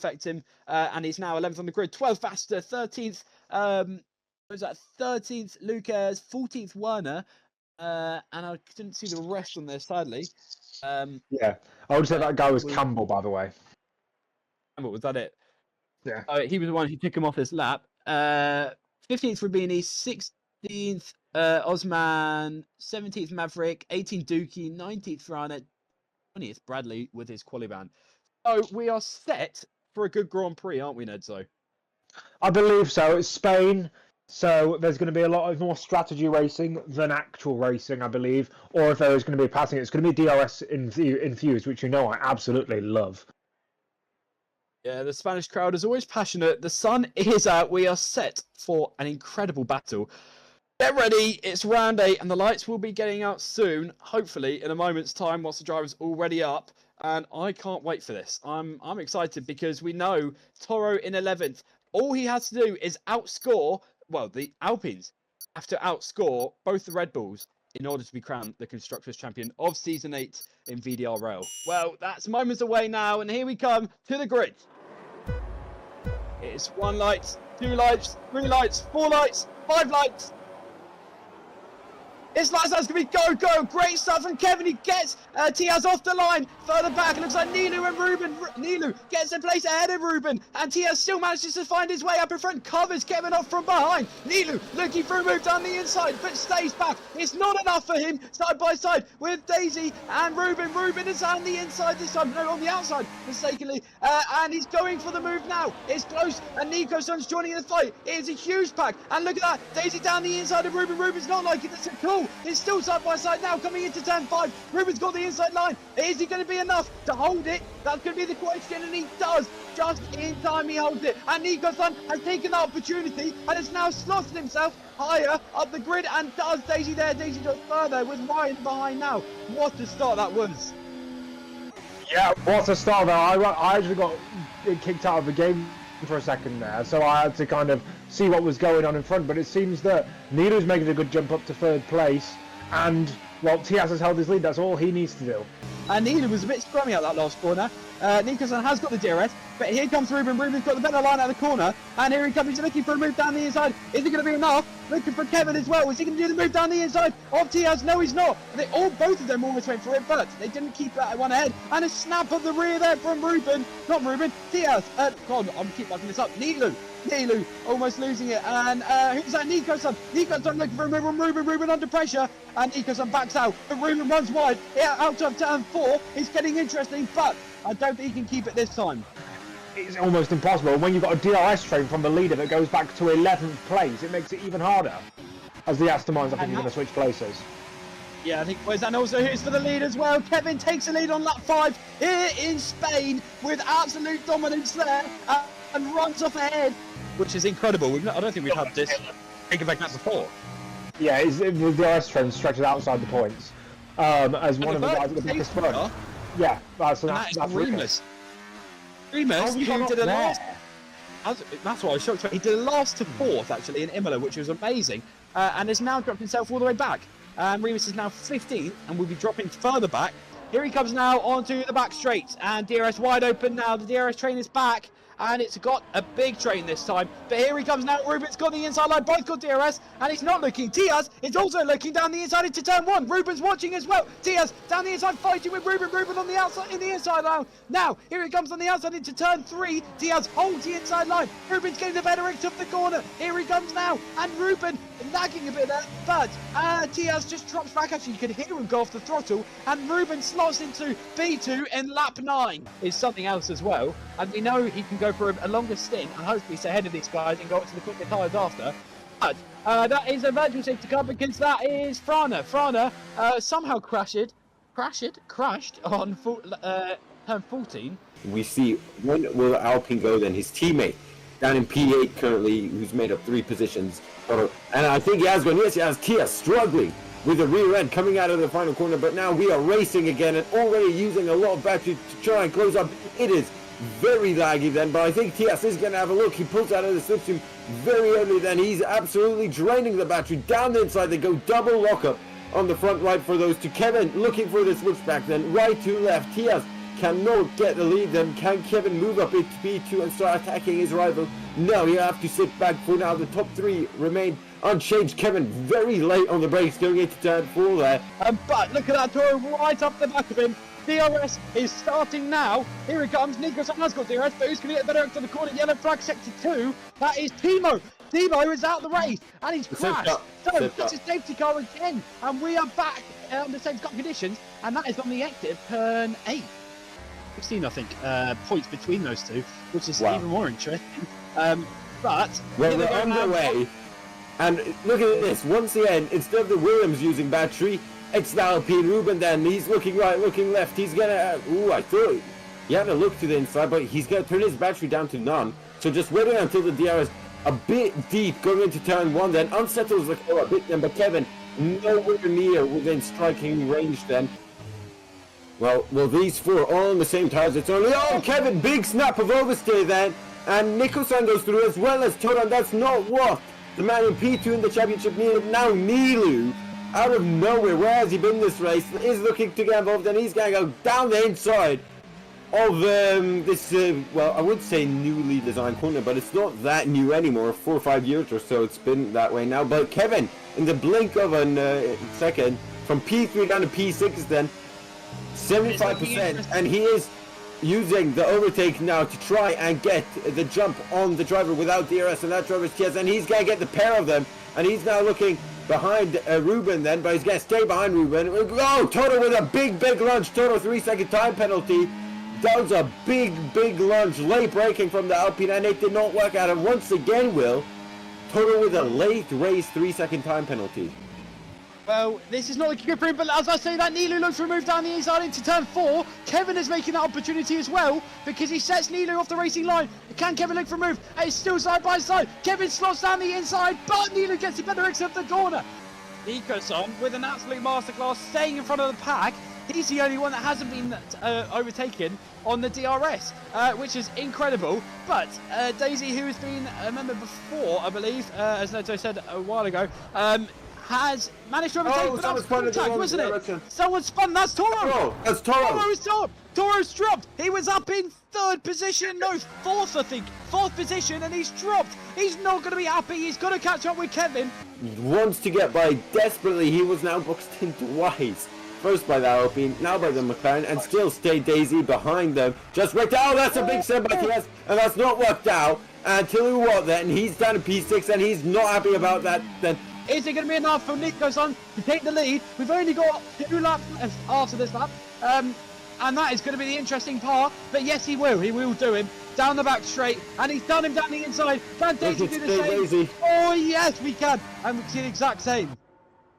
affect him, and he's now 11th on the grid. 12th faster, 13th. Was that 13th Lucas, 14th Werner, and I didn't see the rest on there sadly. Yeah, I would say that guy was Campbell, by the way. Campbell, was that it? Yeah. He was the one who took him off his lap. 15th Rubini, 16th Osman, 17th Maverick, 18th Dookie, 19th Frana, 20th Bradley with his quali ban. So we are set for a good Grand Prix, aren't we, Nedzo? I believe so. It's Spain, so there's going to be a lot of more strategy racing than actual racing, I believe. Or if there is going to be passing, it's going to be DRS infused, which I absolutely love. Yeah, the Spanish crowd is always passionate. The sun is out. We are set for an incredible battle. Get ready. It's round 8, and the lights will be getting out soon, hopefully in a moment's time, whilst the driver's already up. And I can't wait for this. I'm excited because we know Toro in 11th. All he has to do is outscore, well, the Alpines have to outscore both the Red Bulls in order to be crowned the Constructors' Champion of Season 8 in VDRL. Well, that's moments away now, and here we come to the grid. It's 1 light, 2 lights, 3 lights, 4 lights, 5 lights. It's lights out, it's going to be go. Great stuff from Kevin. He gets Tiaz off the line. Further back, it looks like Nilu and Ruben. Nilu gets in place ahead of Ruben. And Tiaz still manages to find his way up in front. Covers Kevin off from behind. Nilu looking for a move down the inside, but stays back. It's not enough for him. Side by side with Daisy and Ruben. Ruben is on the inside this time. No, on the outside, mistakenly. And he's going for the move now. It's close. And Nico Son's joining in the fight. It is a huge pack. And look at that. Daisy down the inside of Ruben. Ruben's not liking this at all. It's still side by side now, coming into turn 5. Ruben's got the inside line. Is he going to be enough to hold it? That's going to be the question, and he does. Just in time, he holds it. And Nico-san has taken the opportunity and has now slotted himself higher up the grid, and does Daisy there. Daisy does further with Ryan behind now. What a start that was. Yeah, what a start there. I actually got kicked out of the game for a second there, so I had to kind of see what was going on in front, but it seems that Nilu's making a good jump up to 3rd place. And, well, Tiaz has held his lead. That's all he needs to do. And Nilu was a bit scrummy at that last corner. Nico-san has got the DRS, but here comes Ruben. Ruben's got the better line out of the corner. And here he comes. He's looking for a move down the inside. Is it going to be enough? Looking for Kevin as well. Is he going to do the move down the inside of Tiaz? No, he's not. Both of them almost went for it, but they didn't keep that one ahead. And a snap of the rear there from Ruben. Not Ruben. Tiaz. God, I'm keep backing this up. Nilu almost losing it, and who's that? Nico-san. Nico-san looking for a move on Ruben. Ruben under pressure, and Nico-san backs out, but Ruben runs wide. Out of turn 4. It's getting interesting, but I don't think he can keep it this time. It's almost impossible. When you've got a DRS train from the leader that goes back to 11th place, it makes it even harder. As the Aston I think you're going to switch places. Yeah, I think and also here's for the lead as well. Kevin takes the lead on lap 5 here in Spain with absolute dominance there, and runs off ahead, which is incredible. I don't think we've had this big of a gap before. Yeah, the DRS trend stretches outside the points. As one of the guys at the biggest front. Yeah, that's Remus. Remus, who did a last. That's why I was shocked. He did a last to 4th actually in Imola, which was amazing, and has now dropped himself all the way back. Remus is now 15th and will be dropping further back. Here he comes now onto the back straight, and DRS wide open now. The DRS train is back, and it's got a big train this time. But here he comes now. Ruben's got the inside line. Both got DRS, and he's not looking. Tiaz is also looking down the inside into turn 1. Ruben's watching as well. Tiaz down the inside fighting with Ruben. Ruben on the outside in the inside line. Now here he comes on the outside into turn 3. Tiaz holds the inside line. Ruben's getting the better edge of the corner. Here he comes now, and Ruben lagging a bit there, but Tiaz just drops back. Actually, you can hear him go off the throttle, and Ruben slots into B2 in lap 9. Is something else as well, and we know he can go for a longer stint and hopefully stay ahead of these guys and go up to the quicker tyres after. But that is a virtual safety car, because that is Frana. Frana somehow crashed on turn 14. We see when will Alpine go then? His teammate down in P8 currently, who's made up 3 positions. And I think he has gone. Yes, he has. Tia struggling with the rear end coming out of the final corner, but now we are racing again and already using a lot of battery to try and close up. It is very laggy then, but I think Tias is going to have a look. He pulls out of the slipstream very early then. He's absolutely draining the battery down the inside. They go double lockup on the front right for those two. Kevin looking for the switchback then, right to left. Tias cannot get the lead then. Can Kevin move up into P2 and start attacking his rival? No, he'll have to sit back for now. The top three remain unchanged. Kevin very late on the brakes going into turn 4 there. But look at that Toro right up the back of him. DRS is starting now. Here it comes. Nico-san has got DRS, but who's going to get better into the corner? Yellow flag sector 2. That is Timo. Timo is out of the race and he's crashed. So that's a safety car again. And we are back under same conditions. And that is on the exit of turn 8. 16, I think, points between those two, which is even more interesting. But well, we're underway. And look at this. Once again, instead of the Williams using battery, it's the Alpine Ruben then. He's looking right, looking left. He's going to... I thought he had a look to the inside, but he's going to turn his battery down to none. So just waiting until the DRS a bit deep going into turn 1 then. Unsettles the car a bit then, but Kevin nowhere near within striking range then. Well, these four all on the same tires. It's only... Oh, Kevin, big snap of oversteer then. And Nico-san goes through as well as Toran. That's not what the man in P2 in the championship needed. Now Nilu, out of nowhere, where has he been this race, is looking to get involved, and he's going to go down the inside of this, well, I would say newly designed corner, but it's not that new anymore. 4 or 5 years or so it's been that way now. But Kevin, in the blink of a second, from P3 down to P6 then, 75%, and he is using the overtake now to try and get the jump on the driver without DRS, and that driver's Tias, and he's going to get the pair of them, and he's now looking behind Ruben then, but he's going to stay behind Ruben. Oh, Toto with a big lunge. Toto 3-second time penalty. That was a big lunge, late braking from the Alpine, and it did not work out. And once again, Toto with a late race 3-second time penalty. Well, this is not a good for him, but as I say that, Nilu looks to move down the inside into turn 4. Kevin is making that opportunity as well, because he sets Nilu off the racing line. Can Kevin look for a move? It's still side by side. Kevin slots down the inside, but Nilu gets the better exit of the corner. Nico-san, with an absolute masterclass, staying in front of the pack. He's the only one that hasn't been overtaken on the DRS, which is incredible. But Daisy, who has been a member before, I believe, as Neto said a while ago, has managed to overtake, but that was contact, wasn't it? Someone spun, that's Toro! Oh, that's Toro! Toro's top! Toro's dropped! He was up in 3rd position, no, 4th I think, 4th position, and he's dropped! He's not going to be happy, he's got to catch up with Kevin! He wants to get by desperately. He was now boxed in twice. First by the Alpine, now by the McLaren, and still stay Daisy behind them. Just worked out, that's a big send by Tias, and that's not worked out. And Tilly what then, he's down to P6, and he's not happy about that then. Is it going to be enough for Nico-san to take the lead? We've only got 2 laps after this lap, and that is going to be the interesting part. But yes, he will do him down the back straight, and he's done him down the inside. Can Daisy do the same? Daisy. Oh yes, we can, and we see the exact same.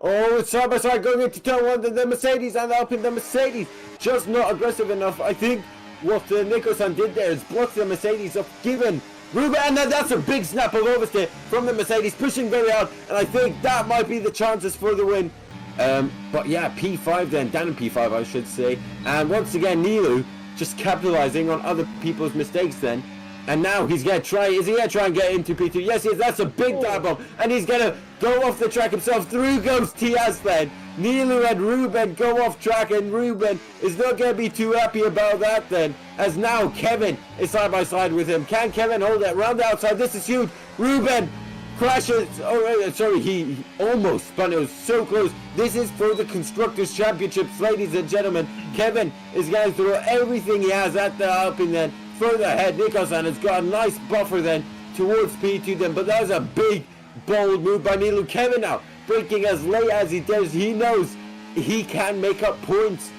Oh, it's side by side going into turn 1, the Mercedes and the Alpine. The Mercedes just not aggressive enough. I think what Nico-san did there is block the Mercedes up, given Ruben, and that's a big snap of oversteer from the Mercedes, pushing very hard, and I think that might be the chances for the win. But yeah, P5 then, down in P5 I should say, and once again Nilu just capitalizing on other people's mistakes then, and now he's going to try, is he going to try and get into P2? Yes, he is, that's a big dive bomb, and he's going to go off the track himself. Through goes Tias then. Nilu and Ruben go off track, and Ruben is not going to be too happy about that then, as now Kevin is side by side with him. Can Kevin hold it round the outside? This is huge. Ruben crashes. Oh, sorry, he almost spun. It was so close. This is for the Constructors' Championships, ladies and gentlemen. Kevin is going to throw everything he has at the Alpine then. Further ahead, Nico-san has got a nice buffer then towards P2 then, but that was a big, bold move by Nilu. Kevin now braking as late as he does. He knows he can make up points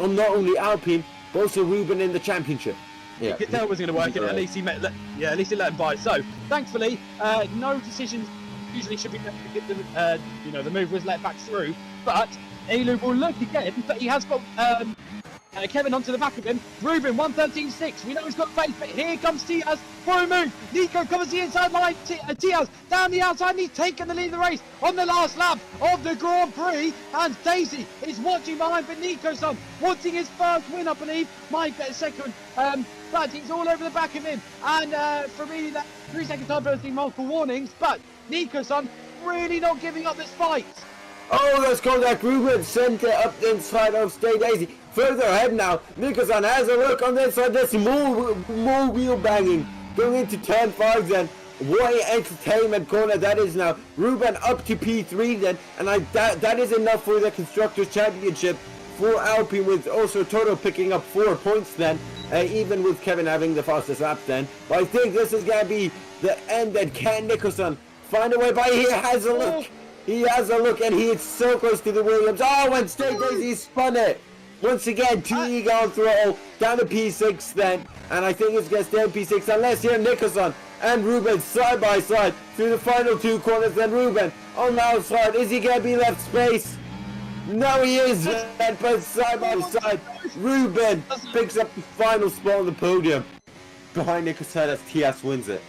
on not only Alpine, but also Ruben in the championship. Yeah, you could tell it wasn't going to work, and at least he let him by. So, thankfully, no decisions usually should be made to get the, the move was let back through. But Nilu will look again, but he has got Kevin onto the back of him. Ruben 1:13.6. We know he's got pace, but here comes Tias for a move. Nico covers the inside line. Tias down the outside, and he's taken the lead of the race on the last lap of the Grand Prix. And Daisy is watching behind for Nico-san, wanting his first win, I believe. Might get a second, but he's all over the back of him. And for me, that 3-second time penalty, multiple warnings. But Nico-san really not giving up this fight. Oh, that's contact. Ruben sent it up the inside of Stay Daisy. Further ahead now, Nicholson has a look on this side. There's more wheel banging going into turn 5 then. What an entertainment corner that is now. Ruben up to P3 then, and that is enough for the Constructors' Championship for Alpine, with also Toto picking up 4 points then, even with Kevin having the fastest lap then. But I think this is going to be the end, and can Nicholson find a way by? He has a look. He has a look, and he is so close to the Williams. Oh, and Straight Daisy spun it. Once again, 2 ego on throttle, down to P6 then, and I think it's going to stay on P6 unless here Nicholson and Ruben side by side through the final 2 corners. Then Ruben on the outside, is he going to be left space? No, he isn't, but side by side, Ruben picks up the final spot on the podium behind Nicholson as TS wins it.